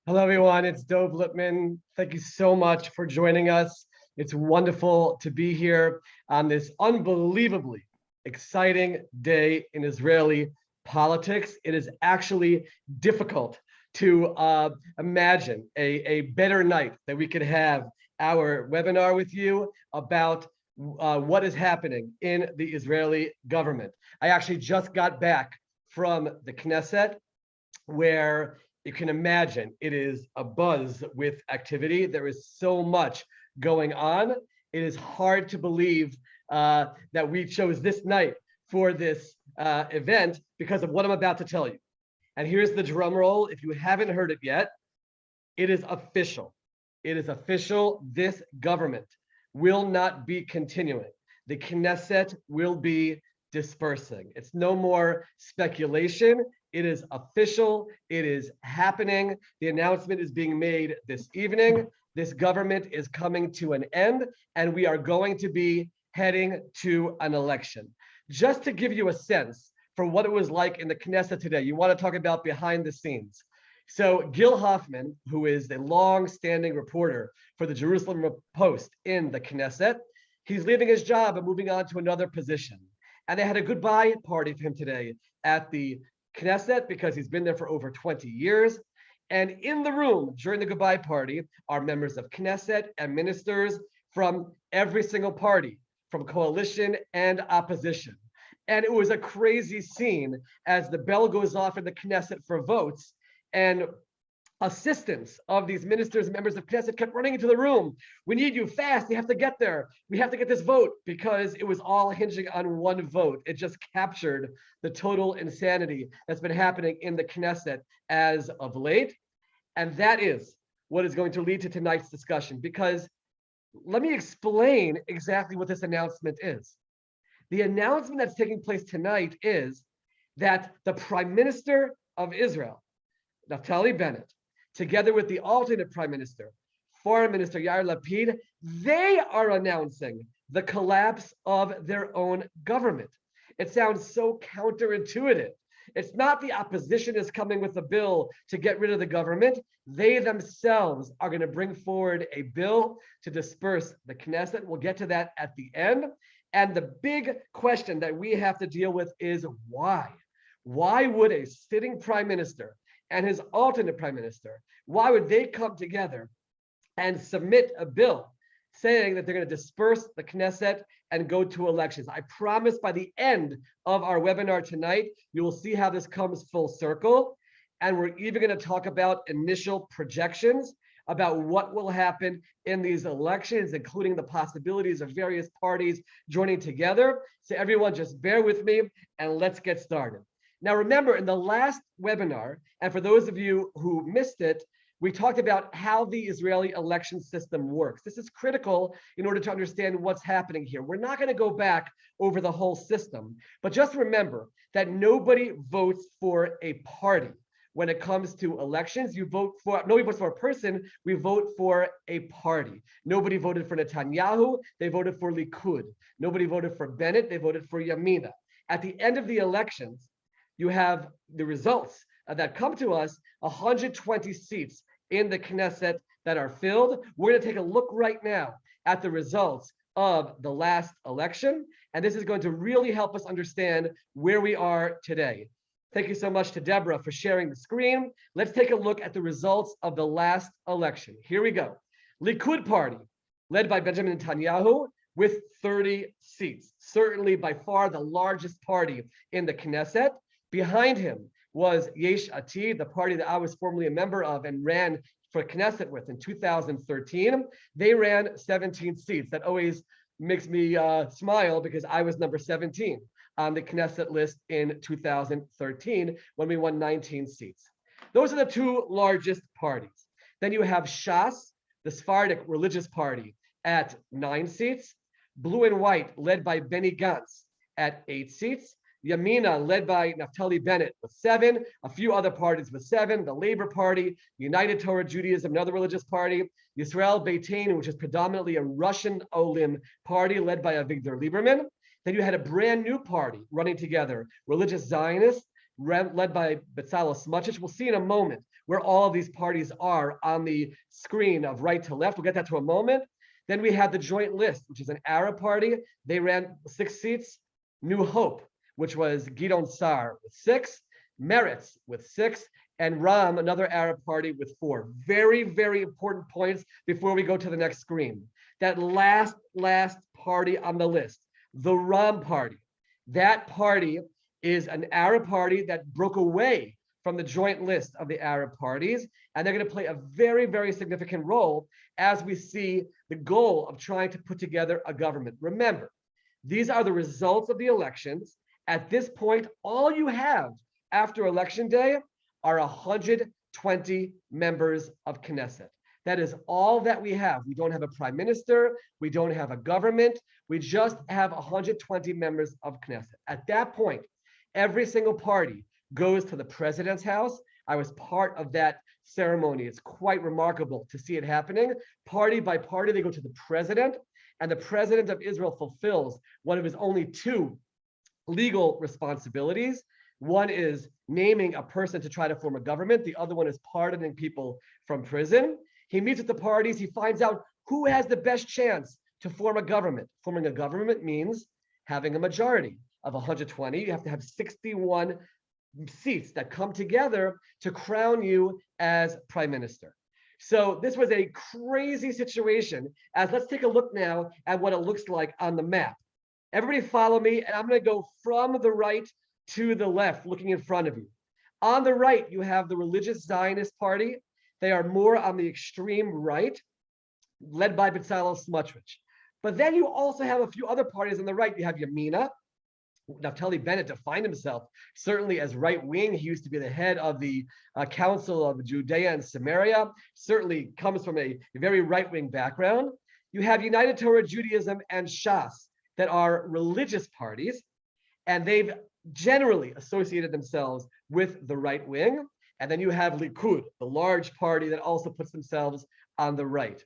Hello, everyone. It's Dov Lipman. Thank you so much for joining us. It's wonderful to be here on this unbelievably exciting day in Israeli politics. It is actually difficult to imagine a better night that we could have our webinar with you about what is happening in the Israeli government. I actually just got back from the Knesset, where you can imagine it is a buzz with activity. There is so much going on. It is hard to believe that we chose this night for this event because of what I'm about to tell you. And here's the drum roll. If you haven't heard it yet, it is official. It is official. This government will not be continuing. The Knesset will be dispersing. It's no more speculation. It is official. It is happening. The announcement is being made this evening. This government is coming to an end, and we are going to be heading to an election. Just to give you a sense for what it was like in the Knesset today, you want to talk about behind the scenes. So Gil Hoffman, who is a long-standing reporter for the Jerusalem Post in the Knesset, he's leaving his job and moving on to another position. And they had a goodbye party for him today at the Knesset because he's been there for over 20 years. And in the room during the goodbye party are members of Knesset and ministers from every single party, from coalition and opposition. And it was a crazy scene as the bell goes off in the Knesset for votes, and assistants of these ministers and members of Knesset kept running into the room. We need you fast. You have to get there. We have to get this vote, because it was all hinging on one vote. It just captured the total insanity that's been happening in the Knesset as of late. And that is what is going to lead to tonight's discussion, because let me explain exactly what this announcement is. The announcement that's taking place tonight is that the Prime Minister of Israel, Naftali Bennett, together with the alternate prime minister, foreign minister Yair Lapid, they are announcing the collapse of their own government. It sounds so counterintuitive. It's not the opposition is coming with a bill to get rid of the government. They themselves are going to bring forward a bill to disperse the Knesset. We'll get to that at the end. And the big question that we have to deal with is why? Why would a sitting prime minister and his alternate prime minister, why would they come together and submit a bill saying that they're going to disperse the Knesset and go to elections? I promise by the end of our webinar tonight, you will see how this comes full circle. And we're even going to talk about initial projections about what will happen in these elections, including the possibilities of various parties joining together. So everyone just bear with me and let's get started. Now, remember, in the last webinar, and for those of you who missed it, we talked about how the Israeli election system works. This is critical in order to understand what's happening here. We're not going to go back over the whole system, but just remember that nobody votes for a party. When it comes to elections, nobody votes for a person, we vote for a party. Nobody voted for Netanyahu, they voted for Likud. Nobody voted for Bennett, they voted for Yamina. At the end of the elections, you have the results that come to us, 120 seats in the Knesset that are filled. We're going to take a look right now at the results of the last election, and this is going to really help us understand where we are today. Thank you so much to Deborah for sharing the screen. Let's take a look at the results of the last election. Here we go. Likud party, led by Benjamin Netanyahu, with 30 seats, certainly by far the largest party in the Knesset. Behind him was Yesh Atid, the party that I was formerly a member of and ran for Knesset with in 2013. They ran 17 seats. That always makes me smile because I was number 17 on the Knesset list in 2013 when we won 19 seats. Those are the two largest parties. Then you have Shas, the Sephardic religious party, at 9 seats. Blue and White, led by Benny Gantz, at 8 seats. Yamina, led by Naftali Bennett, with 7. A few other parties with 7. The Labor Party, United Torah Judaism, another religious party. Yisrael Beitain, which is predominantly a Russian Olim party led by Avigdor Lieberman. Then you had a brand new party running together, religious Zionists, led by Bezalel Smotrich. We'll see in a moment where all of these parties are on the screen of right to left. We'll get that to a moment. Then we had the joint list, which is an Arab party. They ran 6 seats. New Hope, which was Gidon Sar with 6, Meretz with 6, and Ram, another Arab party, with 4. Very, very important points before we go to the next screen. That last party on the list, the Ram party. That party is an Arab party that broke away from the joint list of the Arab parties, and they're going to play a very, very significant role as we see the goal of trying to put together a government. Remember, these are the results of the elections. At this point, all you have after election day are 120 members of Knesset. That is all that we have. We don't have a prime minister. We don't have a government. We just have 120 members of Knesset. At that point, every single party goes to the president's house. I was part of that ceremony. It's quite remarkable to see it happening. Party by party, they go to the president, and the president of Israel fulfills one of his only 2 legal responsibilities. One is naming a person to try to form a government. The other one is pardoning people from prison. He meets with the parties. He finds out who has the best chance to form a government. Forming a government means having a majority of 120. You have to have 61 seats that come together to crown you as prime minister. So this was a crazy situation. As let's take a look now at what it looks like on the map. Everybody follow me, and I'm going to go from the right to the left, looking in front of you. On the right, you have the religious Zionist party. They are more on the extreme right, led by Bezalel Smotrich. But then you also have a few other parties on the right. You have Yamina. Naftali Bennett defined himself certainly as right-wing. He used to be the head of the Council of Judea and Samaria, certainly comes from a very right-wing background. You have United Torah Judaism and Shas that are religious parties, and they've generally associated themselves with the right wing. And then you have Likud, the large party that also puts themselves on the right.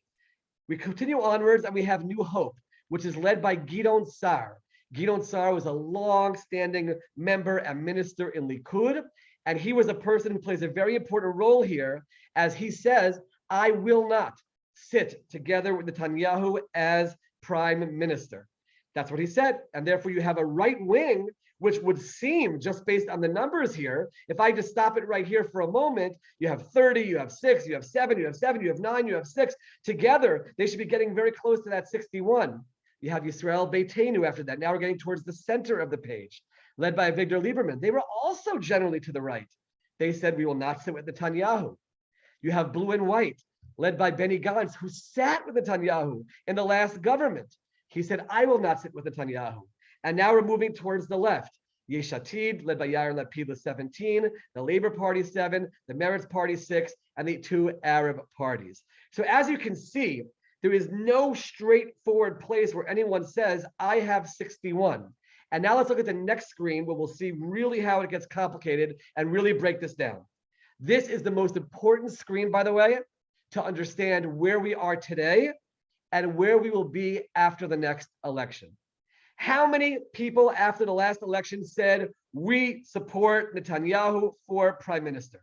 We continue onwards, and we have New Hope, which is led by Gidon Sar. Gidon Sar was a long-standing member and minister in Likud, and he was a person who plays a very important role here, as he says, I will not sit together with Netanyahu as prime minister. That's what he said, and therefore you have a right wing, which would seem, just based on the numbers here, if I just stop it right here for a moment, you have 30, you have 6, you have 7, you have 7, you have 9, you have 6. Together, they should be getting very close to that 61. You have Yisrael Beitenu after that. Now we're getting towards the center of the page, led by Avigdor Lieberman. They were also generally to the right. They said, we will not sit with Netanyahu. You have Blue and White, led by Benny Gantz, who sat with Netanyahu in the last government. He said, I will not sit with Netanyahu. And now we're moving towards the left. Yesh Atid, led by Yair Lapid, with 17, the Labor Party 7, the Meretz Party 6, and the 2 Arab parties. So as you can see, there is no straightforward place where anyone says, I have 61. And now let's look at the next screen where we'll see really how it gets complicated and really break this down. This is the most important screen, by the way, to understand where we are today and where we will be after the next election. How many people after the last election said, we support Netanyahu for prime minister?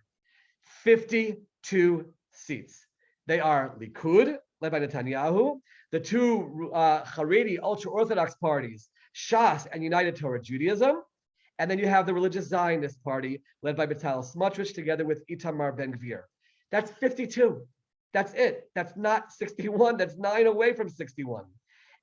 52 seats. They are Likud, led by Netanyahu, the 2 Haredi ultra-Orthodox parties, Shas and United Torah Judaism, and then you have the religious Zionist party, led by Bezalel Smotrich, together with Itamar Ben-Gvir. That's 52. That's it. That's not 61. That's 9 away from 61.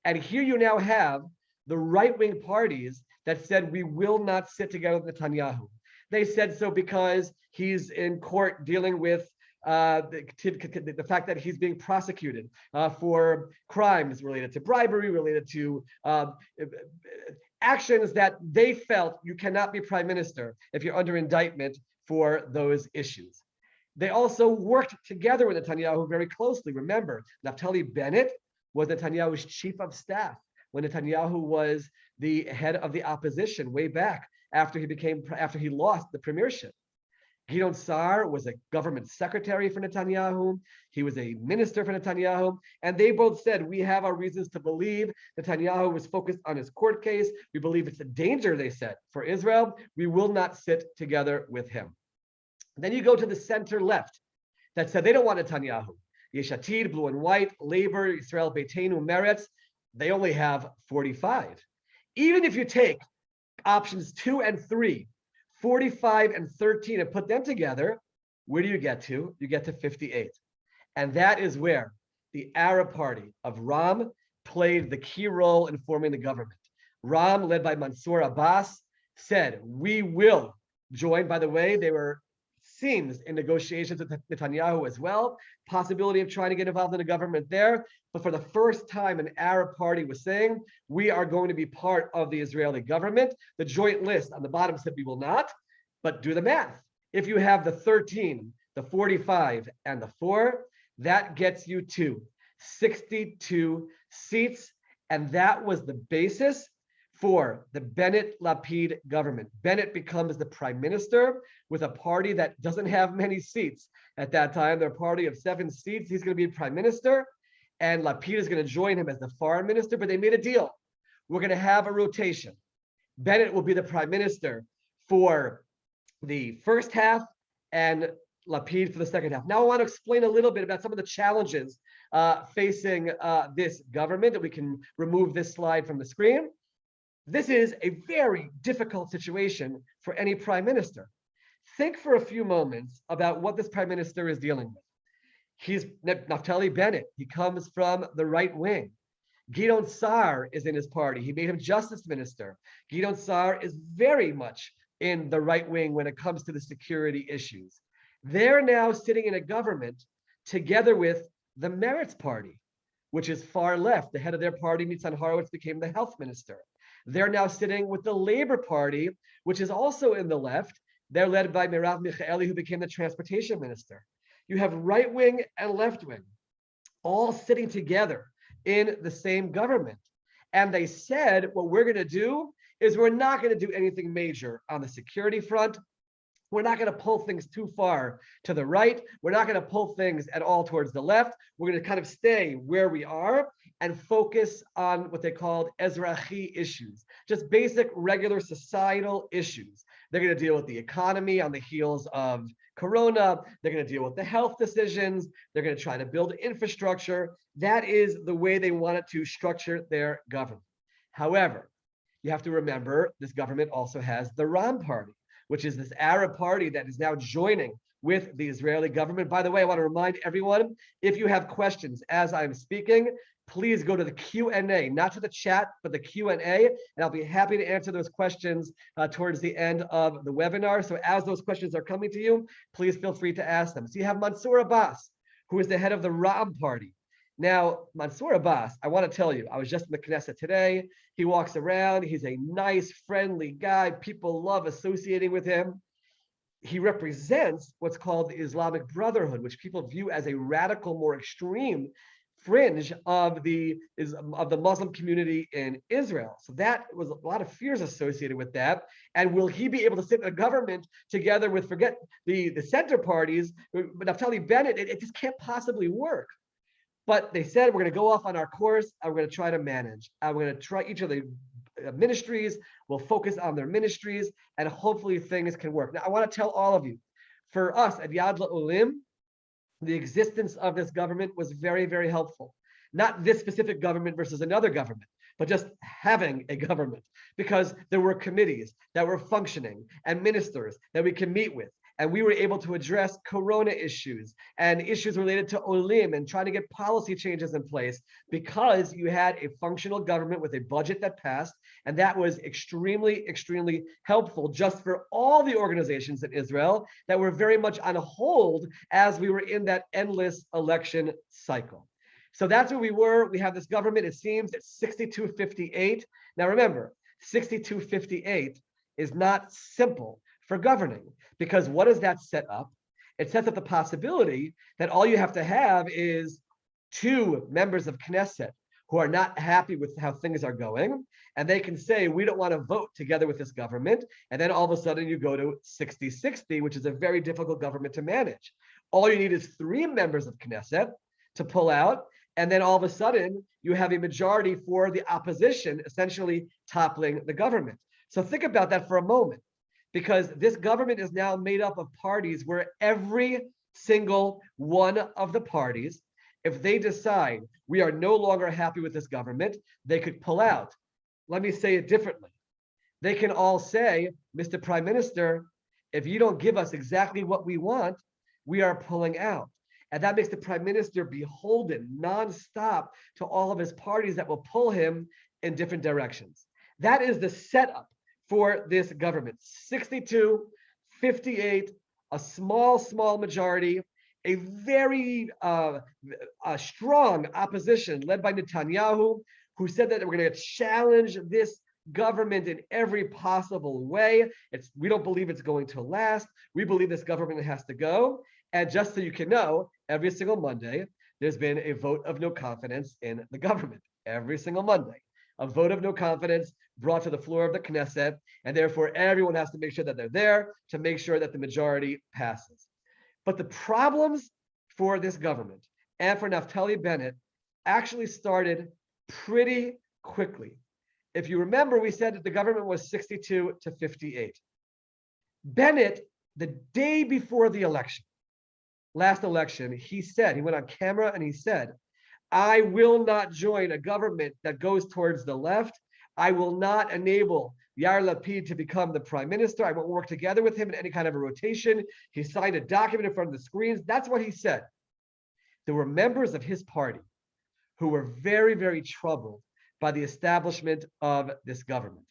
And here you now have the right-wing parties that said, we will not sit together with Netanyahu. They said so because he's in court dealing with the fact that he's being prosecuted for crimes related to bribery, related to actions that they felt you cannot be prime minister if you're under indictment for those issues. They also worked together with Netanyahu very closely. Remember, Naftali Bennett was Netanyahu's chief of staff when Netanyahu was the head of the opposition way back after he lost the premiership. Gidon Sar was a government secretary for Netanyahu. He was a minister for Netanyahu. And they both said, we have our reasons to believe Netanyahu was focused on his court case. We believe it's a danger, they said, for Israel. We will not sit together with him. Then you go to the center left. that said they don't want Netanyahu. Yesh Atid, Blue and White, Labor, Israel Beitenu, Meretz, they only have 45. Even if you take options 2 and 3, 45 and 13, and put them together, where do you get to? You get to 58. And that is where the Arab party of Ram played the key role in forming the government. Ram, led by Mansour Abbas, said, we will join. By the way, they were seems in negotiations with Netanyahu as well, possibility of trying to get involved in the government there. But for the first time, an Arab party was saying, we are going to be part of the Israeli government. The joint list on the bottom said we will not, but do the math. If you have the 13, the 45, and the 4, that gets you to 62 seats. And that was the basis for the Bennett-Lapid government. Bennett becomes the prime minister with a party that doesn't have many seats at that time. They're a party of 7 seats. He's going to be prime minister, and Lapid is going to join him as the foreign minister, but they made a deal. We're going to have a rotation. Bennett will be the prime minister for the first half and Lapid for the second half. Now I want to explain a little bit about some of the challenges facing this government, that we can remove this slide from the screen. This is a very difficult situation for any prime minister. Think for a few moments about what this prime minister is dealing with. He's Naftali Bennett. He comes from the right wing. Gideon Sa'ar is in his party. He made him justice minister. Gideon Sa'ar is very much in the right wing when it comes to the security issues. They're now sitting in a government together with the Meretz party, which is far left. The head of their party, Nitzan Horowitz, became the health minister. They're now sitting with the Labor Party, which is also in the left. They're led by Merav Michaeli, who became the transportation minister. You have right wing and left wing all sitting together in the same government. And they said, what we're going to do is we're not going to do anything major on the security front. We're not going to pull things too far to the right. We're not going to pull things at all towards the left. We're going to kind of stay where we are and focus on what they called Ezrachi issues, just basic, regular societal issues. They're going to deal with the economy on the heels of Corona. They're going to deal with the health decisions. They're going to try to build infrastructure. That is the way they wanted to structure their government. However, you have to remember this government also has the Ram party, which is this Arab party that is now joining with the Israeli government. By the way, I want to remind everyone, if you have questions as I'm speaking, please go to the Q&A, not to the chat, but the Q&A, and I'll be happy to answer those questions towards the end of the webinar. So as those questions are coming to you, please feel free to ask them. So you have Mansour Abbas, who is the head of the Ram party. Now, Mansour Abbas, I want to tell you, I was just in the Knesset today. He walks around. He's a nice, friendly guy. People love associating with him. He represents what's called the Islamic Brotherhood, which people view as a radical, more extreme fringe of the Muslim community in Israel. So that was a lot of fears associated with that. And will he be able to sit in a government together with, forget the center parties, but Naftali Bennett, it just can't possibly work. But they said, we're going to go off on our course, and we're going to try to manage. And we're going to try each of the ministries, we'll focus on their ministries, and hopefully things can work. Now, I want to tell all of you, for us at Yad L'Olim, the existence of this government was very, very helpful. Not this specific government versus another government, but just having a government, because there were committees that were functioning and ministers that we can meet with. And we were able to address Corona issues and issues related to Olim and trying to get policy changes in place, because you had a functional government with a budget that passed. And that was extremely, extremely helpful just for all the organizations in Israel that were very much on hold as we were in that endless election cycle. So that's where we were. We have this government, it seems, at 62-58. Now remember, 62-58 is not simple for governing, because what does that set up? It sets up the possibility that all you have to have is 2 members of Knesset who are not happy with how things are going, and they can say, we don't want to vote together with this government, and then all of a sudden you go to 60-60, which is a very difficult government to manage. All you need is 3 members of Knesset to pull out, and then all of a sudden you have a majority for the opposition, essentially toppling the government. So think about that for a moment, because this government is now made up of parties where every single one of the parties, if they decide we are no longer happy with this government, they could pull out. Let me say it differently. They can all say, Mr. Prime Minister, if you don't give us exactly what we want, we are pulling out. And that makes the Prime Minister beholden nonstop to all of his parties that will pull him in different directions. That is the setup for this government. 62, 58, a small majority, a very strong opposition led by Netanyahu, who said that we're going to challenge this government in every possible way. We don't believe it's going to last. We believe this government has to go. And just so you can know, every single Monday, there's been a vote of no confidence in the government. Every single Monday, a vote of no confidence brought to the floor of the Knesset, and therefore everyone has to make sure that they're there to make sure that the majority passes. But the problems for this government and for Naftali Bennett actually started pretty quickly. If you remember, we said that the government was 62 to 58. Bennett, the day before the election, last election, he went on camera and he said, I will not join a government that goes towards the left. I will not enable Yair Lapid to become the prime minister. I won't work together with him in any kind of a rotation. He signed a document in front of the screens. That's what he said. There were members of his party who were very, very troubled by the establishment of this government.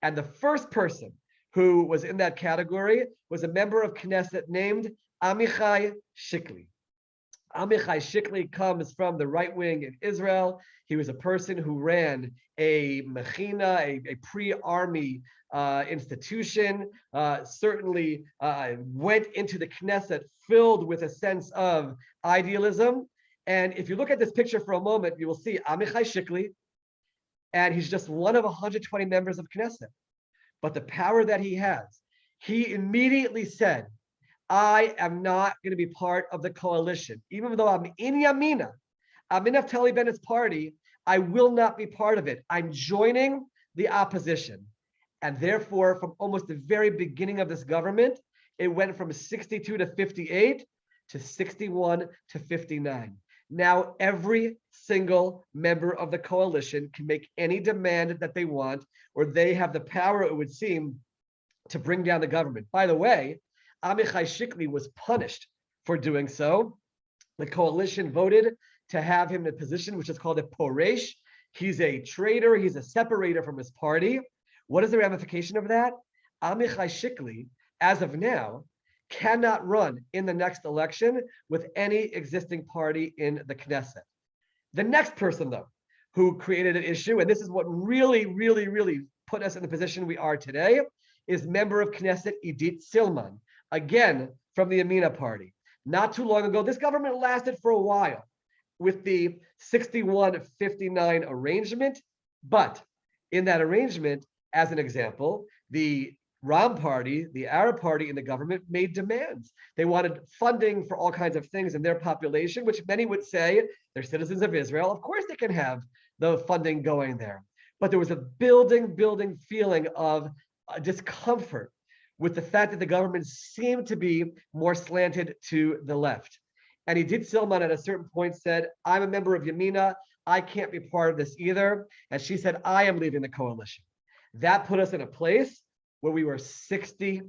And the first person who was in that category was a member of Knesset named Amichai Shikli. Amichai Shikli comes from the right wing in Israel. He was a person who ran a mechina, a pre-army institution, certainly went into the Knesset filled with a sense of idealism. And if you look at this picture for a moment, you will see Amichai Shikli, and he's just one of 120 members of Knesset. But the power that he has, he immediately said, I am not going to be part of the coalition. Even though I'm in Yamina, I'm in Naftali Bennett's party, I will not be part of it. I'm joining the opposition. And therefore, from almost the very beginning of this government, it went from 62 to 58 to 61 to 59. Now, every single member of the coalition can make any demand that they want, or they have the power, it would seem, to bring down the government. By the way, Amichai Shikli was punished for doing so. The coalition voted to have him in a position which is called a poresh. He's a traitor. He's a separator from his party. What is the ramification of that? Amichai Shikli, as of now, cannot run in the next election with any existing party in the Knesset. The next person, though, who created an issue, and this is what really put us in the position we are today, is member of Knesset Idit Silman, again from the Yamina party. Not too long ago, this government lasted for a while with the 61-59 arrangement, but in that arrangement, as an example, the Ram party, the Arab party in the government, made demands. They wanted funding for all kinds of things in their population, which many would say they're citizens of Israel. Of course they can have the funding going there. But there was a building feeling of discomfort with the fact that the government seemed to be more slanted to the left. And Idit Silman at a certain point said, I'm a member of Yamina. I can't be part of this either. And she said, I am leaving the coalition. That put us in a place where we were 60-60.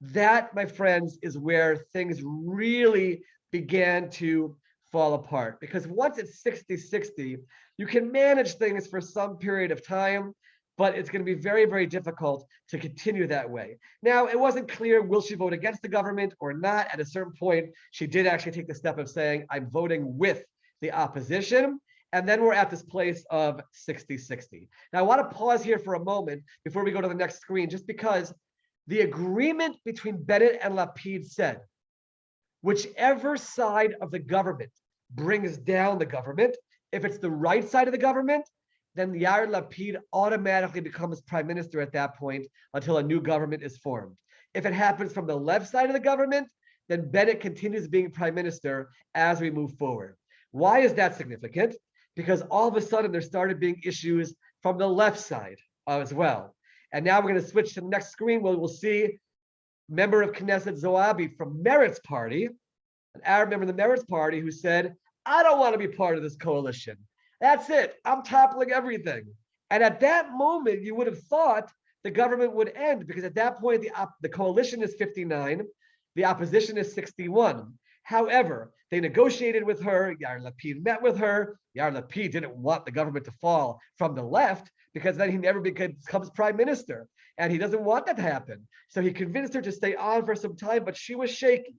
That, my friends, is where things really began to fall apart. Because once it's 60-60, you can manage things for some period of time, but it's going to be very difficult to continue that way. Now, it wasn't clear, will she vote against the government or not? At a certain point, she did actually take the step of saying, I'm voting with the opposition. And then we're at this place of 60-60. Now, I want to pause here for a moment before we go to the next screen, just because the agreement between Bennett and Lapid said, whichever side of the government brings down the government, if it's the right side of the government, then Yair Lapid automatically becomes prime minister at that point until a new government is formed. If it happens from the left side of the government, then Bennett continues being prime minister as we move forward. Why is that significant? Because all of a sudden there started being issues from the left side as well. And now we're going to switch to the next screen where we'll see member of Knesset Zoabi from Meretz party, an Arab member of the Meretz party, who said, I don't want to be part of this coalition. That's it. I'm toppling everything. And at that moment, you would have thought the government would end, because at that point, the coalition is 59, the opposition is 61. However, they negotiated with her. Yair Lapid met with her. Yair Lapid didn't want the government to fall from the left, because then he never becomes prime minister. And he doesn't want that to happen. So he convinced her to stay on for some time, but she was shaky.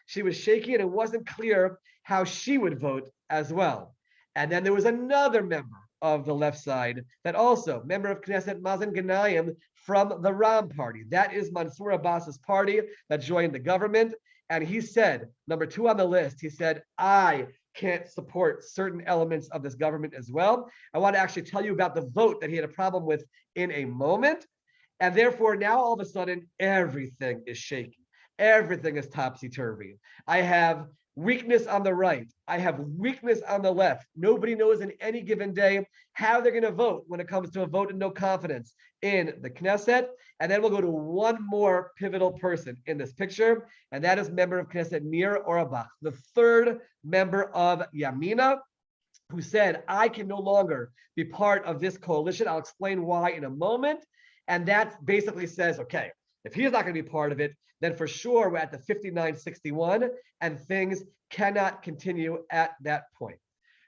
She was shaky, and it wasn't clear how she would vote as well. And then there was another member of the left side that also, member of Knesset, Mazen Ganyamin, from the Ram party. That is Mansour Abbas's party that joined the government. And he said, number 2 on the list, he said, I can't support certain elements of this government as well. I want to actually tell you about the vote that he had a problem with in a moment. And therefore, now all of a sudden, everything is shaky. Everything is topsy-turvy. I have weakness on the right. I have weakness on the left. Nobody knows in any given day how they're going to vote when it comes to a vote of no confidence in the Knesset. And then we'll go to one more pivotal person in this picture, and that is member of Knesset Nir Orbach, the third member of Yamina, who said, I can no longer be part of this coalition. I'll explain why in a moment. And that basically says, okay, if he's not going to be part of it, then for sure we're at the 59-61, and things cannot continue at that point.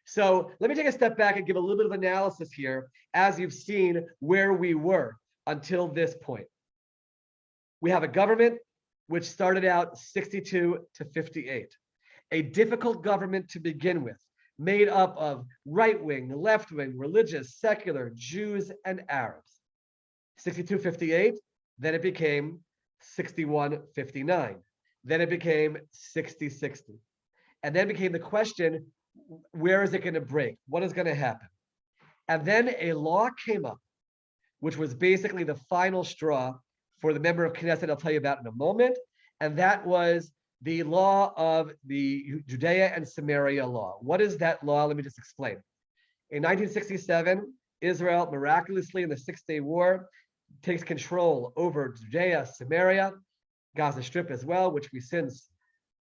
So let me take a step back and give a little bit of analysis here, as you've seen where we were until this point. We have a government which started out 62 to 58, a difficult government to begin with, made up of right-wing, left-wing, religious, secular, Jews, and Arabs. 62-58, then it became 61-59. Then it became 60-60. And then became the question, where is it going to break? What is going to happen? And then a law came up, which was basically the final straw for the member of Knesset I'll tell you about in a moment. And that was the law of the Judea and Samaria law. What is that law? Let me just explain. In 1967, Israel miraculously in the Six-Day War takes control over Judea, Samaria, Gaza Strip as well, which we since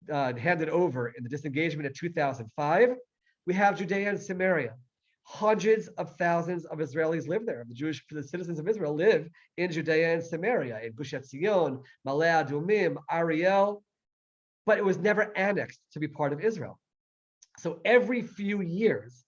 handed over in the disengagement of 2005. We have Judea and Samaria. Hundreds of thousands of Israelis live there. The citizens of Israel live in Judea and Samaria, in Gush Etzion, Maleh Adumim, Ariel, but it was never annexed to be part of Israel. So every few years,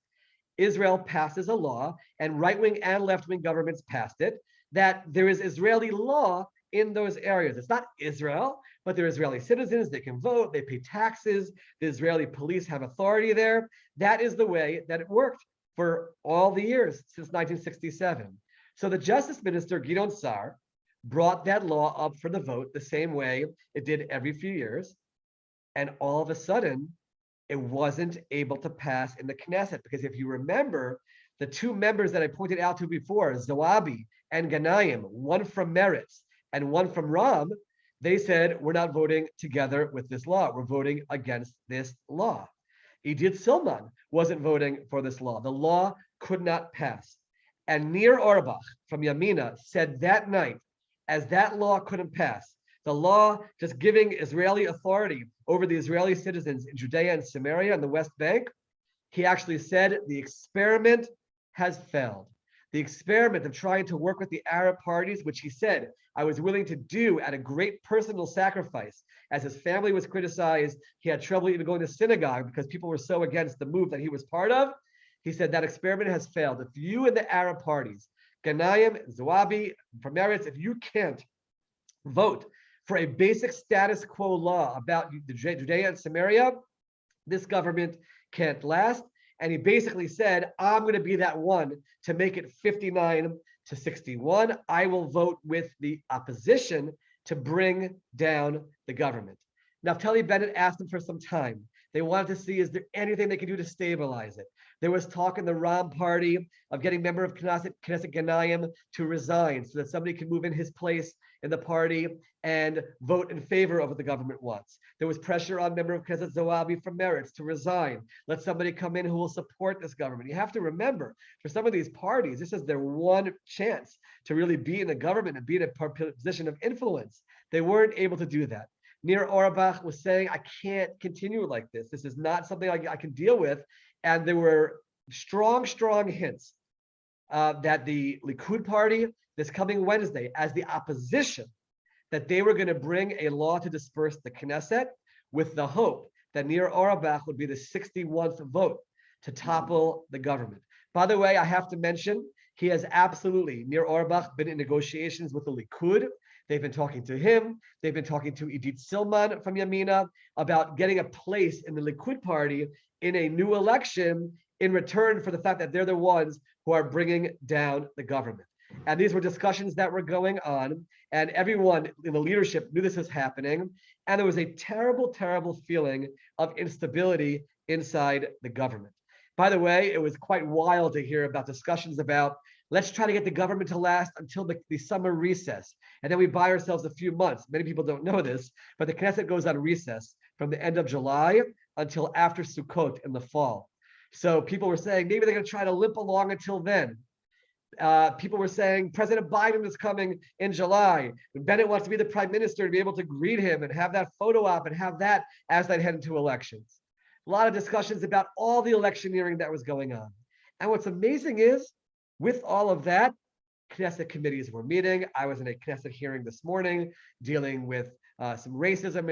Israel passes a law, and right-wing and left-wing governments passed it, that there is Israeli law in those areas. It's not Israel, but they're Israeli citizens. They can vote, they pay taxes. The Israeli police have authority there. That is the way that it worked for all the years since 1967. So the Justice Minister, Gideon Sa'ar, brought that law up for the vote the same way it did every few years. And all of a sudden, it wasn't able to pass in the Knesset, because if you remember, the 2 members that I pointed out to before, Zoabi and Ganyamin, one from Meretz and one from Ram, they said, we're not voting together with this law. We're voting against this law. Idit Silman wasn't voting for this law. The law could not pass. And Nir Orbach from Yamina said that night, as that law couldn't pass, the law just giving Israeli authority over the Israeli citizens in Judea and Samaria and the West Bank, he actually said the experiment has failed. The experiment of trying to work with the Arab parties, which he said, I was willing to do at a great personal sacrifice. As his family was criticized, he had trouble even going to synagogue because people were so against the move that he was part of. He said that experiment has failed. If you and the Arab parties, Ganyamin, Zoabi, from Meretz, if you can't vote for a basic status quo law about Judea and Samaria, this government can't last. And he basically said, I'm going to be that one to make it 59-61. I will vote with the opposition to bring down the government. Naftali Bennett asked him for some time. They wanted to see, is there anything they could do to stabilize it? There was talk in the Ram party of getting member of Knesset Ganyamin to resign so that somebody can move in his place in the party and vote in favor of what the government wants. There was pressure on member of Knesset Zoabi from Meretz to resign. Let somebody come in who will support this government. You have to remember, for some of these parties, this is their one chance to really be in the government and be in a position of influence. They weren't able to do that. Nir Orbach was saying, I can't continue like this. This is not something I can deal with. And there were strong hints that the Likud party this coming Wednesday, as the opposition, that they were going to bring a law to disperse the Knesset with the hope that Nir Orbach would be the 61st vote to topple the government. By the way, I have to mention, he has absolutely, Nir Orbach, been in negotiations with the Likud. They've been talking to him. They've been talking to Idit Silman from Yamina about getting a place in the Likud party in a new election in return for the fact that they're the ones who are bringing down the government. And these were discussions that were going on, and everyone in the leadership knew this was happening. And there was a terrible, terrible feeling of instability inside the government. By the way, it was quite wild to hear about discussions about, let's try to get the government to last until the summer recess. And then we buy ourselves a few months. Many people don't know this, but the Knesset goes on recess from the end of July until after Sukkot in the fall. So people were saying, maybe they're going to try to limp along until then. People were saying President Biden is coming in July. Bennett wants to be the prime minister to be able to greet him and have that photo op and have that as they head into elections. A lot of discussions about all the electioneering that was going on. And what's amazing is, with all of that, Knesset committees were meeting. I was in a Knesset hearing this morning dealing with some racism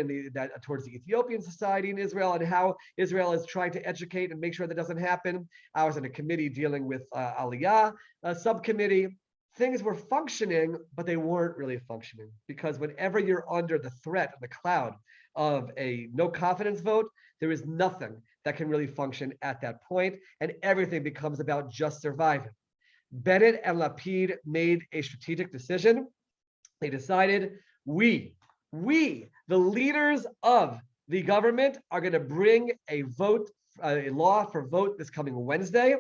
towards the Ethiopian society in Israel and how Israel is trying to educate and make sure that doesn't happen. I was in a committee dealing with Aliyah, a subcommittee. Things were functioning, but they weren't really functioning, because whenever you're under the threat of the cloud of a no confidence vote, there is nothing that can really function at that point, and everything becomes about just surviving. Bennett and Lapid made a strategic decision. They decided, we, the leaders of the government, are going to bring a law for vote this coming Wednesday.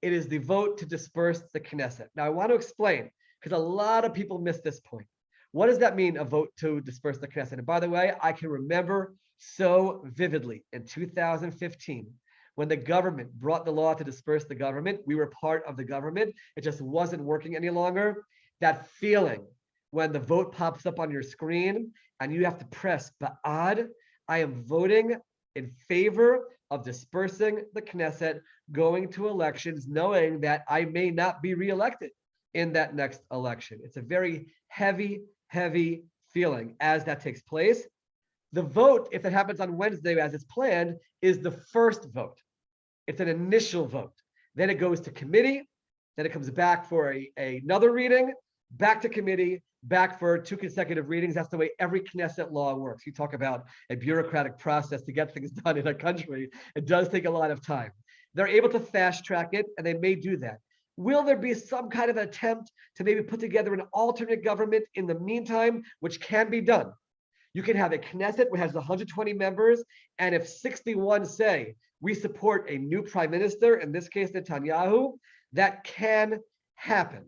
It is the vote to disperse the Knesset. Now, I want to explain, because a lot of people miss this point. What does that mean, a vote to disperse the Knesset? And by the way, I can remember so vividly in 2015, when the government brought the law to disperse the government. We were part of the government. It just wasn't working any longer. That feeling when the vote pops up on your screen and you have to press Ba'ad, I am voting in favor of dispersing the Knesset, going to elections, knowing that I may not be reelected in that next election. It's a very heavy feeling as that takes place. The vote, if it happens on Wednesday as it's planned, is the first vote. It's an initial vote. Then it goes to committee. Then it comes back for another reading, back to committee, back for 2 consecutive readings. That's the way every Knesset law works. You talk about a bureaucratic process to get things done in a country. It does take a lot of time. They're able to fast track it, and they may do that. Will there be some kind of attempt to maybe put together an alternate government in the meantime, which can be done? You can have a Knesset which has 120 members, and if 61 say, we support a new prime minister, in this case, Netanyahu, that can happen.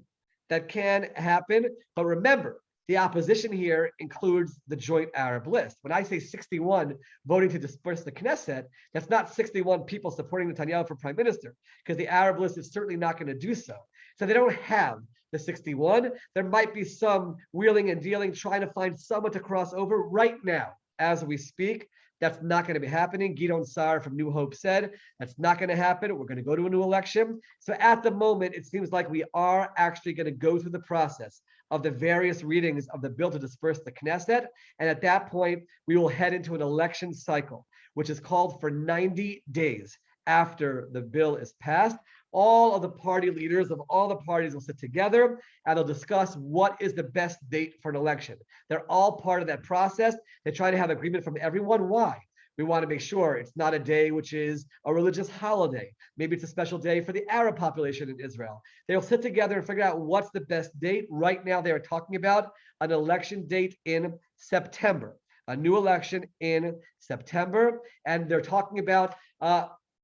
That can happen. But remember, the opposition here includes the joint Arab list. When I say 61 voting to disperse the Knesset, that's not 61 people supporting Netanyahu for prime minister, because the Arab list is certainly not going to do so. So they don't have the 61. There might be some wheeling and dealing, trying to find someone to cross over right now as we speak. That's not going to be happening. Gideon Sa'ar from New Hope said that's not going to happen. We're going to go to a new election. So at the moment, it seems like we are actually going to go through the process of the various readings of the bill to disperse the Knesset. And at that point, we will head into an election cycle, which is called for 90 days after the bill is passed. All of the party leaders of all the parties will sit together and they'll discuss what is the best date for an election. They're all part of that process. They try to have agreement from everyone. Why? We want to make sure it's not a day which is a religious holiday. Maybe it's a special day for the Arab population in Israel. They'll sit together and figure out what's the best date. Right now, they are talking about an election date in September, a new election in September. And they're talking about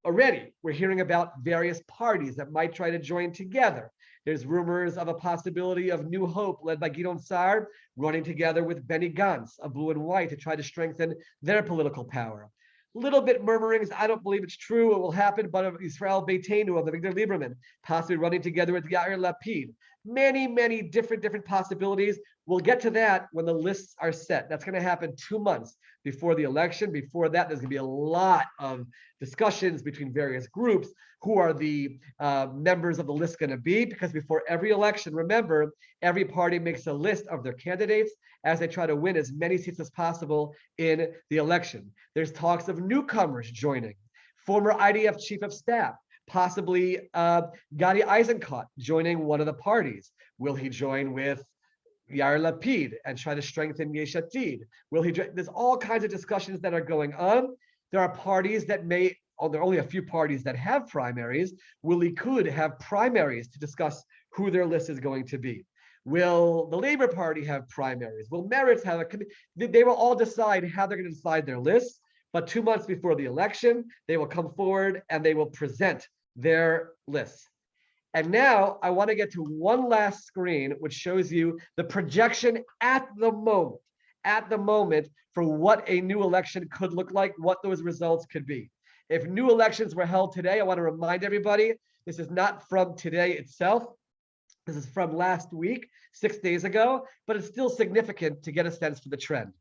already, we're hearing about various parties that might try to join together. There's rumors of a possibility of New Hope, led by Gideon Sa'ar, running together with Benny Gantz of Blue and White to try to strengthen their political power. Little bit murmurings. I don't believe it's true. It will happen, but of Israel Beitenu, of the Avigdor Lieberman, possibly running together with Yair Lapid. many different possibilities. We'll get to that when the lists are set. That's going to happen 2 months before the election. Before that, there's going to be a lot of discussions between various groups. Who are the members of the list going to be? Because before every election, remember, every party makes a list of their candidates as they try to win as many seats as possible in the election. There's talks of newcomers joining. Former IDF chief of staff, possibly Gadi Eisenkot joining one of the parties. Will he join with Yair Lapid and try to strengthen Yesh Atid? Will he? There's all kinds of discussions that are going on. There are parties that may, there are only a few parties that have primaries. Will Likud have primaries to discuss who their list is going to be? Will the Labor Party have primaries? Will Meretz have a committee? They will all decide how they're going to decide their lists. But 2 months before the election, they will come forward and they will present their lists. And now I want to get to one last screen, which shows you the projection at the moment for what a new election could look like, what those results could be. If new elections were held today, I want to remind everybody, this is not from today itself. This is from last week, 6 days ago, but it's still significant to get a sense for the trend.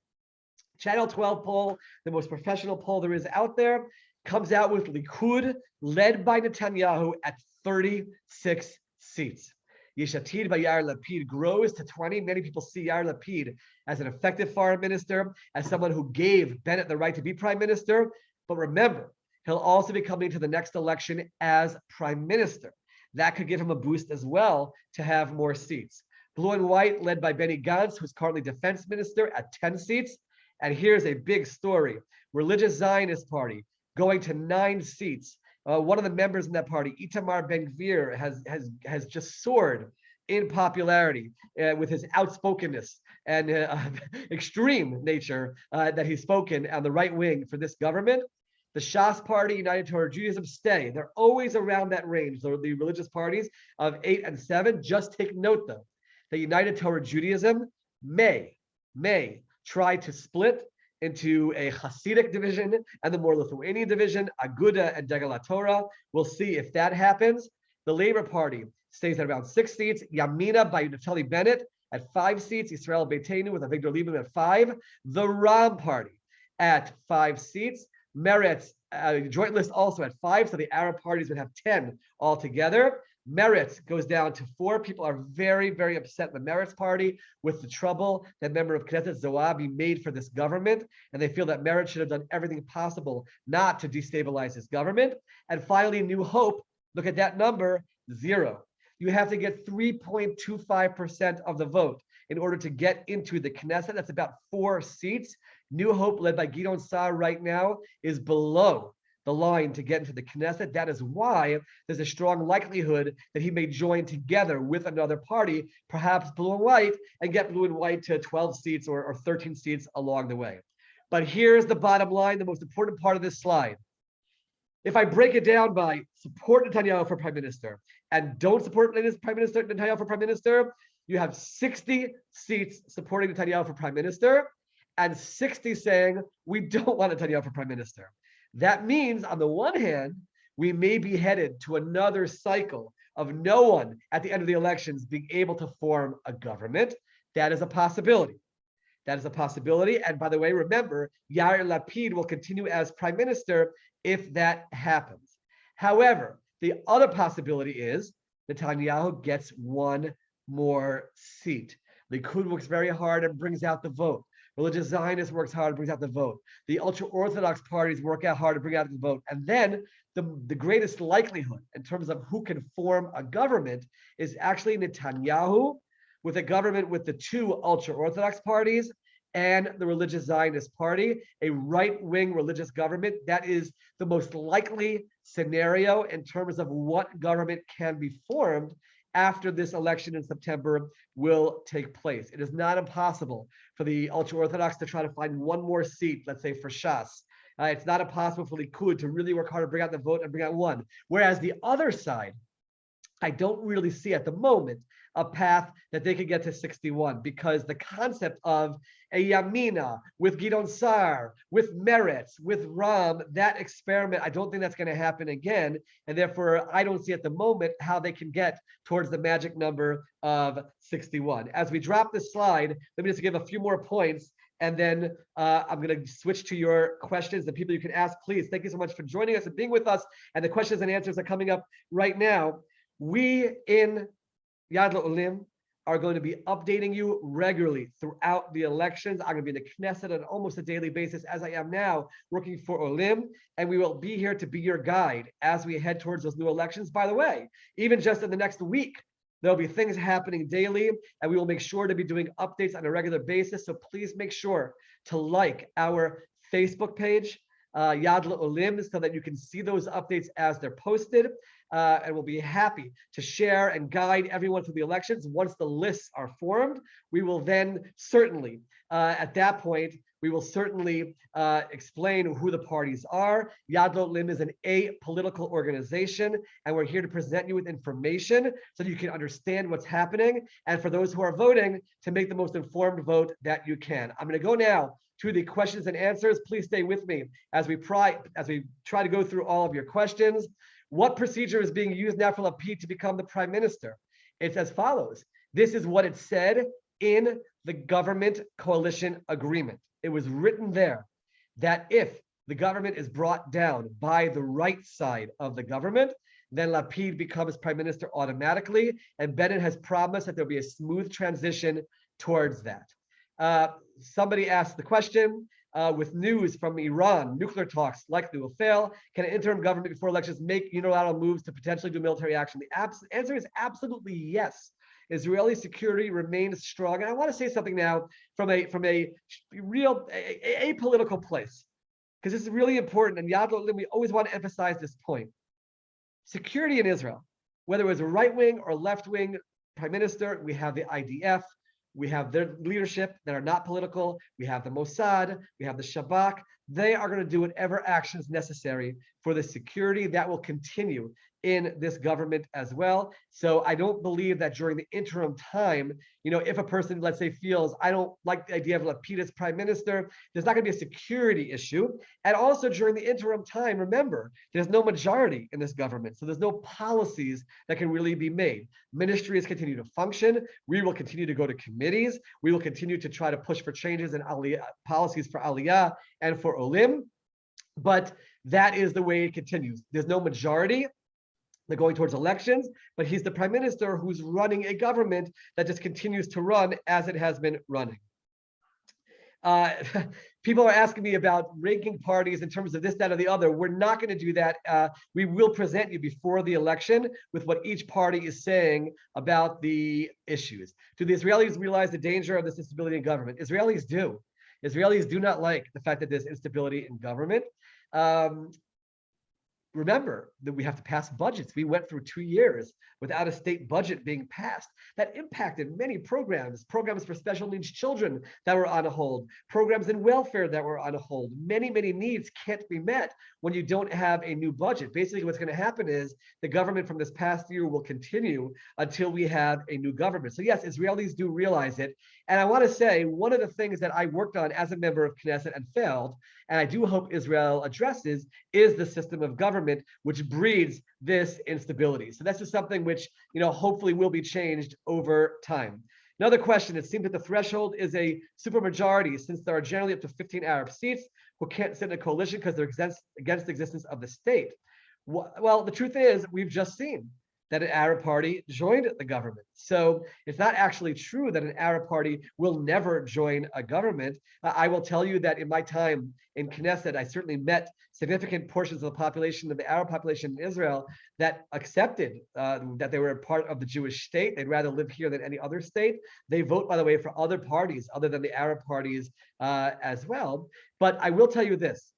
Channel 12 poll, the most professional poll there is out there, comes out with Likud led by Netanyahu at 36 seats. Yesh Atid by Yair Lapid grows to 20. Many people see Yair Lapid as an effective foreign minister, as someone who gave Bennett the right to be prime minister. But remember, he'll also be coming to the next election as prime minister. That could give him a boost as well to have more seats. Blue and White led by Benny Gantz, who's currently defense minister, at 10 seats. And here's a big story. Religious Zionist Party going to 9 seats. One of the members in that party, Itamar Ben-Gvir, has just soared in popularity with his outspokenness and extreme nature that he's spoken on the right wing for this government. The Shas Party, United Torah Judaism, stay. They're always around that range, the religious parties of 8 and 7. Just take note, though, that United Torah Judaism may try to split into a Hasidic division and the more Lithuanian division, Aguda and Degel HaTorah. We'll see if that happens. The Labor Party stays at around 6 seats. Yamina by Naftali Bennett at 5 seats. Israel Beitenu with Avigdor Lieberman at 5. The Ram Party at 5 seats. Meretz, joint list also at 5. So the Arab parties would have 10 altogether. Meretz goes down to 4. People are very upset in the Meretz party with the trouble that member of Knesset Zoabi made for this government, and they feel that Meretz should have done everything possible not to destabilize his government. And finally, New Hope, look at that number, 0. You have to get 3.25% of the vote in order to get into the Knesset. That's about 4 seats. New Hope, led by Gideon Sa'ar right now, is below the line to get into the Knesset. That is why there's a strong likelihood that he may join together with another party, perhaps Blue and White, and get Blue and White to 12 seats or 13 seats along the way. But here's the bottom line, the most important part of this slide. If I break it down by support Netanyahu for prime minister and don't support Netanyahu for prime minister, you have 60 seats supporting Netanyahu for prime minister and 60 saying we don't want Netanyahu for prime minister. That means, on the one hand, we may be headed to another cycle of no one at the end of the elections being able to form a government. That is a possibility. And by the way, remember, Yair Lapid will continue as prime minister if that happens. However, the other possibility is Netanyahu gets 1 more seat. Likud works very hard and brings out the vote. Religious Zionist works hard to bring out the vote. The ultra-Orthodox parties work out hard to bring out the vote. And then the greatest likelihood in terms of who can form a government is actually Netanyahu with a government with the 2 ultra-Orthodox parties and the Religious Zionist Party, a right-wing religious government. That is the most likely scenario in terms of what government can be formed after this election in September will take place. It is not impossible for the ultra-Orthodox to try to find 1 more seat, let's say for Shas. It's not impossible for Likud to really work hard to bring out the vote and bring out 1. Whereas the other side, I don't really see at the moment a path that they could get to 61, because the concept of a Yamina with Gidon Sar, with Meretz, with Ram, that experiment, I don't think that's going to happen again. And therefore, I don't see at the moment how they can get towards the magic number of 61. As we drop this slide, let me just give a few more points, and then I'm going to switch to your questions, the people you can ask, please. Thank you so much for joining us and being with us. And the questions and answers are coming up right now. We in Yad L'Olim are going to be updating you regularly throughout the elections. I'm going to be in the Knesset on almost a daily basis, as I am now, working for Olim, and we will be here to be your guide as we head towards those new elections. By the way, even just in the next week, there'll be things happening daily, and we will make sure to be doing updates on a regular basis. So please make sure to like our Facebook page, Yad L'Olim, so that you can see those updates as they're posted. And we'll be happy to share and guide everyone through the elections. Once the lists are formed, we will then certainly, at that point, we will certainly explain who the parties are. Yad L'Olim is an apolitical organization, and we're here to present you with information so that you can understand what's happening, and for those who are voting, to make the most informed vote that you can. I'm going to go now to the questions and answers. Please stay with me as we try to go through all of your questions. What procedure is being used now for Lapid to become the prime minister? It's as follows. This is what it said in the government coalition agreement. It was written there that if the government is brought down by the right side of the government, then Lapid becomes prime minister automatically. And Bennett has promised that there'll be a smooth transition towards that. Somebody asked the question, with news from Iran, nuclear talks likely will fail. Can an interim government before elections make unilateral moves to potentially do military action? The answer is absolutely yes. Israeli security remains strong. And I want to say something now from a real apolitical place, because this is really important. And Yad L'Olim, we always want to emphasize this point. Security in Israel, whether it was a right-wing or left-wing prime minister, we have the IDF, we have their leadership that are not political. We have the Mossad. We have the Shabak. They are going to do whatever actions necessary for the security that will continue in this government as well. So I don't believe that during the interim time, if a person, let's say, feels, I don't like the idea of Lapid as prime minister, there's not going to be a security issue. And also during the interim time, remember, there's no majority in this government. So there's no policies that can really be made. Ministries continue to function. We will continue to go to committees. We will continue to try to push for changes in policies for Aliyah and for Olim. But that is the way it continues. There's no majority. They're going towards elections, but he's the prime minister who's running a government that just continues to run as it has been running. People are asking me about ranking parties in terms of this, that, or the other. We're not going to do that. We will present you before the election with what each party is saying about the issues. Do the Israelis realize the danger of this instability in government? Israelis do. Israelis do not like the fact that there's instability in government. Remember that we have to pass budgets. We went through 2 years without a state budget being passed. That impacted many programs for special needs children that were on a hold, programs in welfare that were on a hold. Many, many needs can't be met when you don't have a new budget. Basically, what's going to happen is the government from this past year will continue until we have a new government. So yes, Israelis do realize it. And I want to say one of the things that I worked on as a member of Knesset and failed, and I do hope Israel addresses, is the system of government, which breeds this instability. So that's just something which, hopefully will be changed over time. Another question, it seems that the threshold is a supermajority, since there are generally up to 15 Arab seats who can't sit in a coalition because they're against the existence of the state. Well, the truth is, we've just seen that an Arab party joined the government. So it's not actually true that an Arab party will never join a government. I will tell you that in my time in Knesset, I certainly met significant portions of the population, of the Arab population in Israel, that accepted that they were a part of the Jewish state. They'd rather live here than any other state. They vote, by the way, for other parties other than the Arab parties as well. But I will tell you this,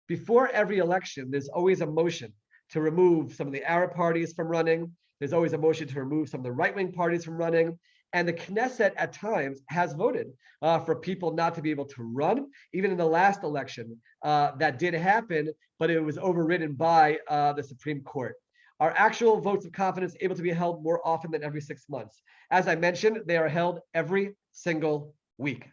before every election, there's always a motion to remove some of the Arab parties from running. There's always a motion to remove some of the right-wing parties from running. And the Knesset at times has voted for people not to be able to run. Even in the last election, that did happen, but it was overridden by the Supreme Court. Are actual votes of confidence able to be held more often than every 6 months? As I mentioned, they are held every single week.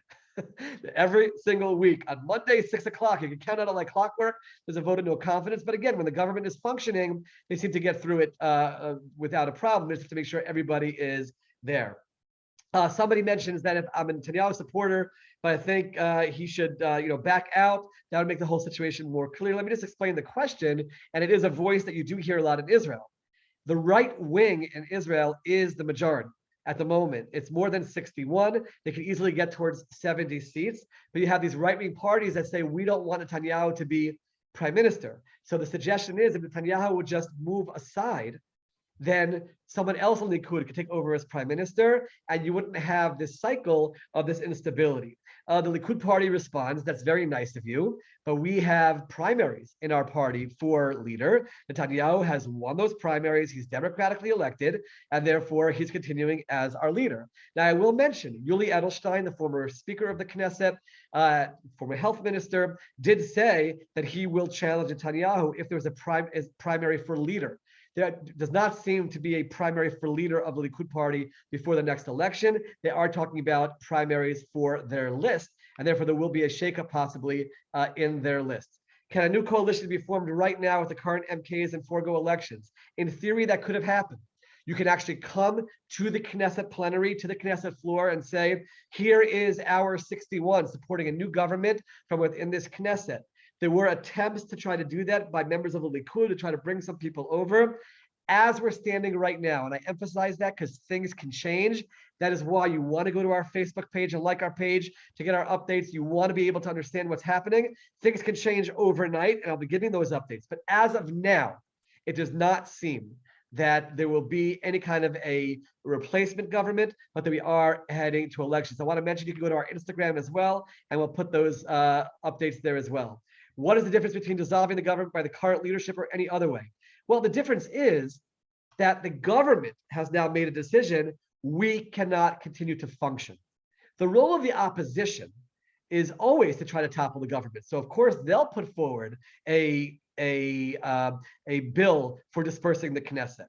Every single week on Monday, 6 o'clock. You can count on it like clockwork. There's a vote of no confidence. But again, when the government is functioning, they seem to get through it without a problem. It's to make sure everybody is there. Somebody mentions that if I'm a Netanyahu supporter, but I think he should, back out. That would make the whole situation more clear. Let me just explain the question. And it is a voice that you do hear a lot in Israel. The right wing in Israel is the majority at the moment. It's more than 61. They can easily get towards 70 seats. But you have these right-wing parties that say, we don't want Netanyahu to be prime minister. So the suggestion is if Netanyahu would just move aside, then someone else on the Likud could take over as prime minister, and you wouldn't have this cycle of this instability. The Likud party responds, that's very nice of you, but we have primaries in our party for leader. Netanyahu has won those primaries. He's democratically elected, and therefore he's continuing as our leader. Now, I will mention, Yuli Edelstein, the former speaker of the Knesset, former health minister, did say that he will challenge Netanyahu if there was a primary for leader. There does not seem to be a primary for leader of the Likud party before the next election. They are talking about primaries for their list, and therefore there will be a shakeup possibly in their list. Can a new coalition be formed right now with the current MKs and forego elections? In theory, that could have happened. You can actually come to the Knesset plenary, to the Knesset floor, and say, here is our 61 supporting a new government from within this Knesset. There were attempts to try to do that by members of the Likud to try to bring some people over. As we're standing right now, and I emphasize that because things can change, that is why you want to go to our Facebook page and like our page to get our updates. You want to be able to understand what's happening. Things can change overnight, and I'll be giving those updates. But as of now, it does not seem that there will be any kind of a replacement government, but that we are heading to elections. I want to mention you can go to our Instagram as well, and we'll put those updates there as well. What is the difference between dissolving the government by the current leadership or any other way? Well, the difference is that the government has now made a decision. We cannot continue to function. The role of the opposition is always to try to topple the government. So, of course, they'll put forward a bill for dispersing the Knesset.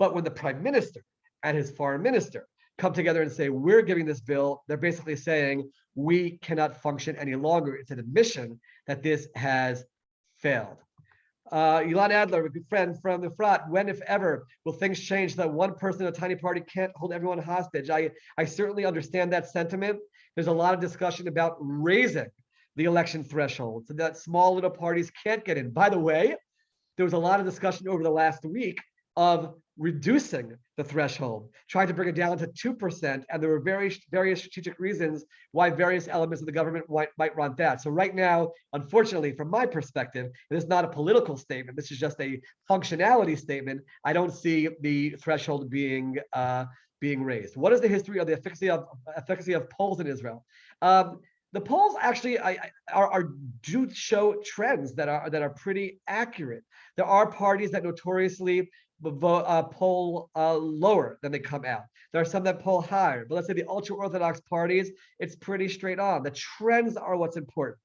But when the prime minister and his foreign minister come together and say, we're giving this bill, they're basically saying, we cannot function any longer. It's an admission that this has failed. Ilan Adler, a good friend from the Frat, when, if ever, will things change so that one person in a tiny party can't hold everyone hostage? I certainly understand that sentiment. There's a lot of discussion about raising the election threshold so that small little parties can't get in. By the way, there was a lot of discussion over the last week of reducing the threshold, trying to bring it down to 2%. And there were various strategic reasons why various elements of the government might want that. So right now, unfortunately, from my perspective, it is not a political statement. This is just a functionality statement. I don't see the threshold being raised. What is the history of the efficacy of polls in Israel? The polls actually do show trends that are pretty accurate. There are parties that notoriously poll lower than they come out. There are some that poll higher, but let's say the ultra-Orthodox parties, it's pretty straight on. The trends are what's important.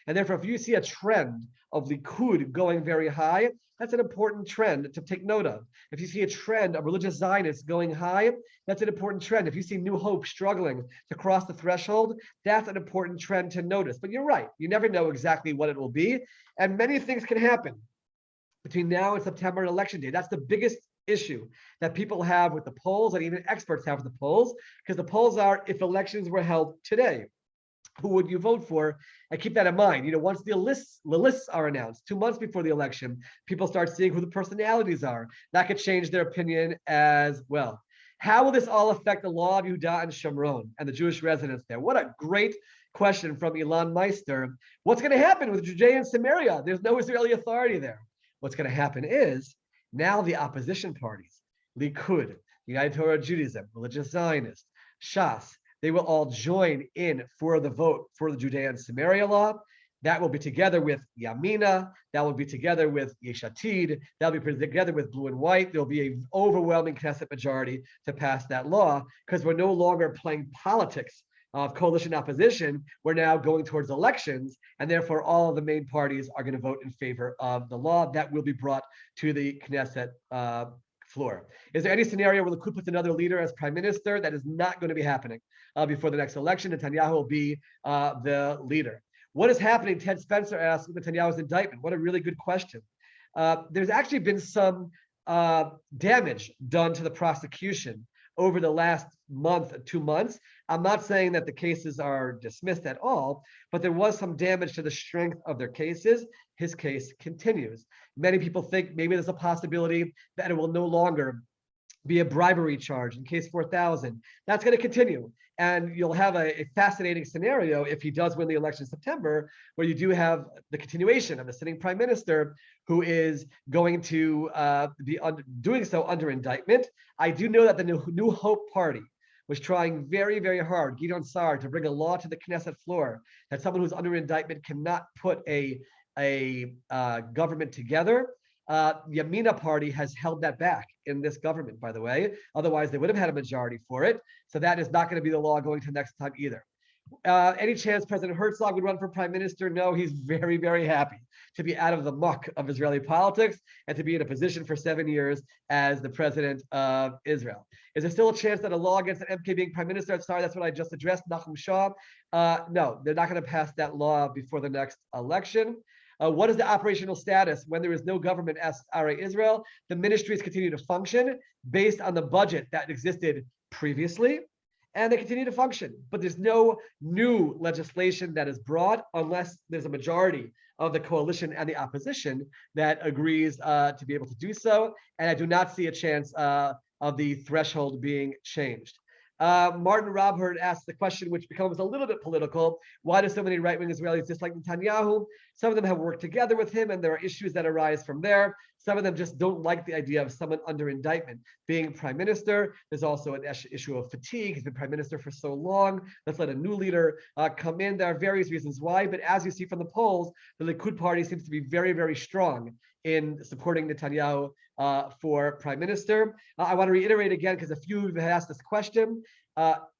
And therefore, if you see a trend of Likud going very high, that's an important trend to take note of. If you see a trend of religious Zionists going high, that's an important trend. If you see New Hope struggling to cross the threshold, that's an important trend to notice. But you're right, you never know exactly what it will be, and many things can happen between now and September and election day. That's the biggest issue that people have with the polls, and even experts have with the polls, because the polls are, if elections were held today, who would you vote for? And keep that in mind. Once the lists are announced 2 months before the election, people start seeing who the personalities are. That could change their opinion as well. How will this all affect the law of Yehuda and Shomron and the Jewish residents there? What a great question from Ilan Meister. What's going to happen with Judea and Samaria? There's no Israeli authority there. What's going to happen is now the opposition parties, Likud, United Torah Judaism, Religious Zionists, Shas, they will all join in for the vote for the Judea and Samaria law. That will be together with Yamina. That will be together with Yesh Atid. That will be together with Blue and White. There will be an overwhelming Knesset majority to pass that law because we're no longer playing politics of coalition opposition, we're now going towards elections, and therefore all of the main parties are going to vote in favor of the law that will be brought to the Knesset floor. Is there any scenario where the Coup puts another leader as prime minister? That is not going to be happening before the next election. Netanyahu will be the leader. What is happening? Ted Spencer asked with Netanyahu's indictment. What a really good question. There's actually been some damage done to the prosecution over the last month, 2 months. I'm not saying that the cases are dismissed at all, but there was some damage to the strength of their cases. His case continues. Many people think maybe there's a possibility that it will no longer be a bribery charge in case 4000. That's going to continue. And you'll have a fascinating scenario if he does win the election in September, where you do have the continuation of the sitting prime minister who is going to be doing so under indictment. I do know that the New Hope Party was trying very, very hard, Gideon Sa'ar, to bring a law to the Knesset floor that someone who's under indictment cannot put a government together. Yamina party has held that back in this government, by the way. Otherwise, they would have had a majority for it. So that is not going to be the law going to next time either. Any chance President Herzog would run for prime minister? No, he's very, very happy to be out of the muck of Israeli politics and to be in a position for 7 years as the president of Israel. Is there still a chance that a law against an MK being prime minister? I'm sorry, that's what I just addressed, Nachum Shah. No, they're not going to pass that law before the next election. What is the operational status when there is no government as Israel? The ministries continue to function based on the budget that existed previously, and they continue to function. But there's no new legislation that is brought unless there's a majority of the coalition and the opposition that agrees to be able to do so. And I do not see a chance of the threshold being changed. Martin Robherd asked the question, which becomes a little bit political. Why do so many right-wing Israelis dislike Netanyahu? Some of them have worked together with him, and there are issues that arise from there. Some of them just don't like the idea of someone under indictment being prime minister. There's also an issue of fatigue. He's been prime minister for so long. Let's let a new leader come in. There are various reasons why, but as you see from the polls, the Likud party seems to be very, very strong in supporting Netanyahu for prime minister. I want to reiterate again, because a few have asked this question,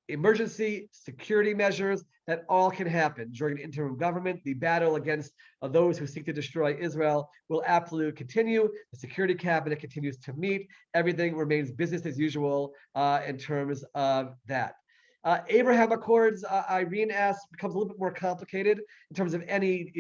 emergency security measures that all can happen during the interim government. The battle against those who seek to destroy Israel will absolutely continue. The security cabinet continues to meet. Everything remains business as usual in terms of that. Abraham Accords, Irene asked, becomes a little bit more complicated in terms of any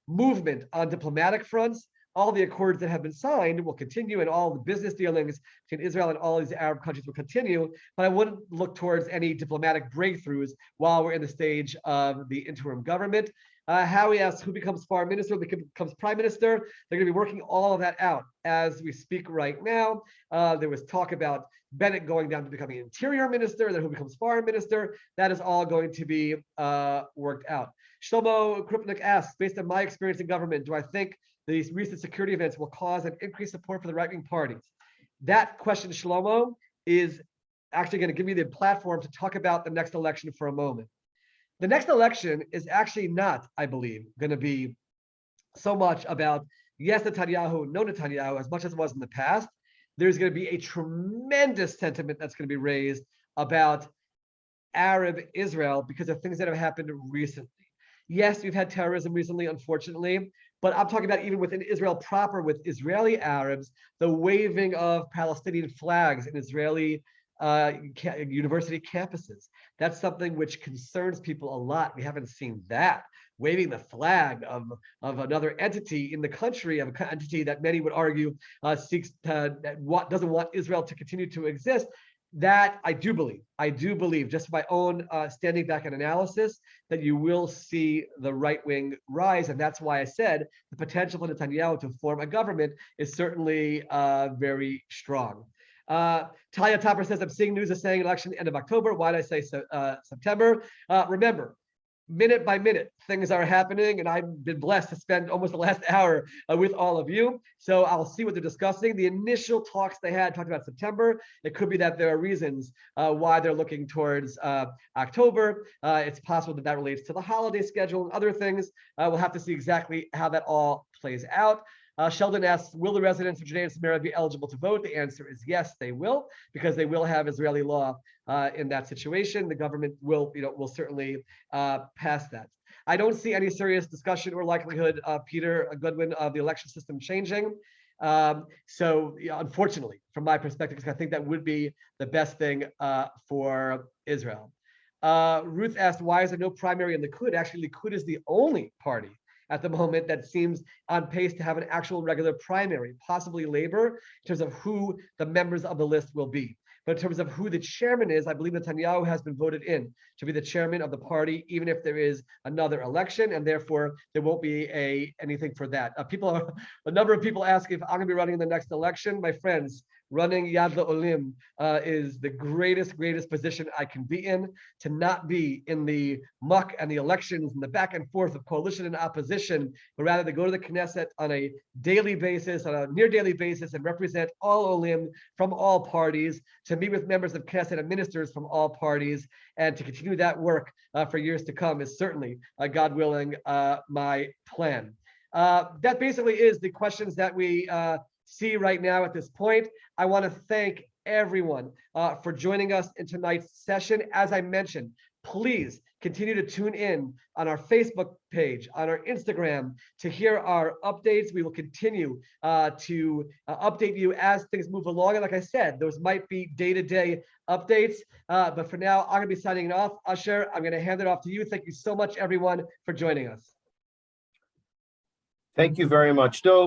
movement on diplomatic fronts. All the accords that have been signed will continue, and all the business dealings between Israel and all these Arab countries will continue. But I wouldn't look towards any diplomatic breakthroughs while we're in the stage of the interim government. Howie asks, who becomes foreign minister, who becomes prime minister? They're going to be working all of that out as we speak right now. There was talk about Bennett going down to becoming interior minister, then who becomes foreign minister. That is all going to be worked out. Shlomo Krupnik asks, based on my experience in government, do I think these recent security events will cause an increased support for the right-wing parties? That question, Shlomo, is actually going to give me the platform to talk about the next election for a moment. The next election is actually not, I believe, going to be so much about yes Netanyahu, no Netanyahu, as much as it was in the past. There's going to be a tremendous sentiment that's going to be raised about Arab Israel because of things that have happened recently. Yes, we've had terrorism recently, unfortunately, but I'm talking about even within Israel proper, with Israeli Arabs, the waving of Palestinian flags in Israeli university campuses. That's something which concerns people a lot. We haven't seen that. Waving the flag of another entity in the country, of an entity that many would argue doesn't want Israel to continue to exist. That I do believe, just my own standing back and analysis, that you will see the right wing rise. And that's why I said the potential for Netanyahu to form a government is certainly very strong. Talia Topper says, I'm seeing news of saying election end of October. Why did I say September? Remember, minute by minute, things are happening, and I've been blessed to spend almost the last hour with all of you. So I'll see what they're discussing. The initial talks they had talked about September. It could be that there are reasons why they're looking towards October. It's possible that that relates to the holiday schedule and other things. We'll have to see exactly how that all plays out. Sheldon asks, will the residents of Judea and Samaria be eligible to vote? The answer is yes, they will, because they will have Israeli law in that situation. The government will certainly pass that. I don't see any serious discussion or likelihood, Peter Goodwin, of the election system changing. Unfortunately, from my perspective, because I think that would be the best thing for Israel. Ruth asked, why is there no primary in the Likud? Actually, Likud is the only party at the moment that seems on pace to have an actual regular primary, possibly Labor, in terms of who the members of the list will be. But in terms of who the chairman is, I believe Netanyahu has been voted in to be the chairman of the party, even if there is another election, and therefore there won't be anything for that. A number of people ask if I'm going to be running in the next election. My friends, running Yad L'Olim is the greatest position I can be in. To not be in the muck and the elections and the back and forth of coalition and opposition, but rather to go to the Knesset on a daily basis, on a near daily basis, and represent all Olim from all parties, to meet with members of Knesset and ministers from all parties, and to continue that work for years to come is certainly, God willing, my plan. That basically is the questions that we see right now at this point. I want to thank everyone for joining us in tonight's session. As I mentioned, please continue to tune in on our Facebook page, on our Instagram, to hear our updates. We will continue to update you as things move along. And like I said, those might be day-to-day updates. But for now, I'm going to be signing off. Usher, I'm going to hand it off to you. Thank you so much, everyone, for joining us. Thank you very much, Dov.